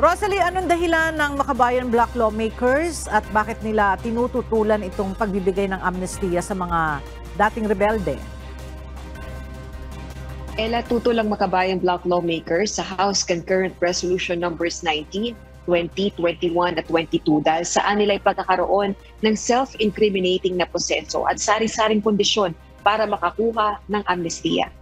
Rosalie, anong dahilan ng Makabayan Bloc lawmakers at bakit nila tinututulan itong pagbibigay ng amnestiya sa mga dating rebelde? Ela, tutol ang Makabayan Bloc lawmakers sa House Concurrent Resolution numbers 19, 20, 21 at 22 dahil saan nila ipagkakaroon ng self-incriminating na proseso at sari-saring kondisyon para makakuha ng amnestiya.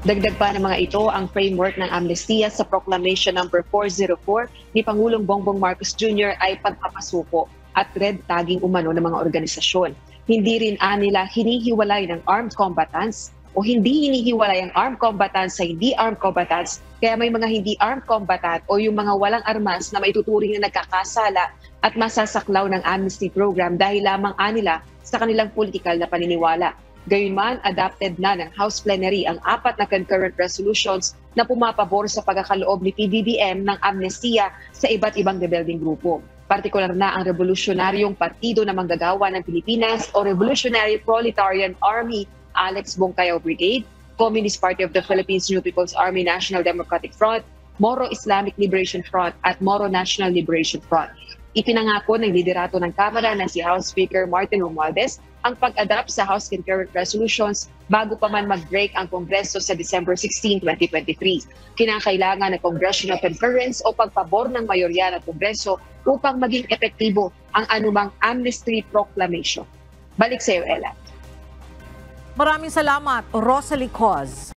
Dagdag pa ng mga ito ang framework ng amnestiya sa Proclamation number 404 ni Pangulong Bongbong Marcos Jr. ay pagpapasuko at red tagging umano ng mga organisasyon. Hindi rin nila hinihiwalay ng armed combatants o hindi hinihiwalay ang armed combatants sa hindi armed combatants, kaya may mga hindi armed combatant o yung mga walang armas na maituturing na nagkakasala at masasaklaw ng amnesty program dahil lamang nila sa kanilang politikal na paniniwala. Gayunman, adopted na ng House Plenary ang 4 na concurrent resolutions na pumapabor sa pagkakaloob ni PBBM ng amnestiya sa iba't ibang rebelding grupo. Partikular na ang Revolusyonaryong Partido na Manggagawa ng Pilipinas o Revolutionary Proletarian Army Alex Bongcayaw Brigade, Communist Party of the Philippines New People's Army National Democratic Front, Moro Islamic Liberation Front at Moro National Liberation Front. Ipinangako ng liderato ng Kamara na si House Speaker Martin Romualdez ang pag-adapt sa House Concurrent Resolutions bago pa man mag-break ang Kongreso sa December 16, 2023. Kinakailangan ng Congressional Concurrence o pagpabor ng mayorya ng Kongreso upang maging epektibo ang anumang amnesty proclamation. Balik sa iyo, Ella. Maraming salamat, Rosalie Coz.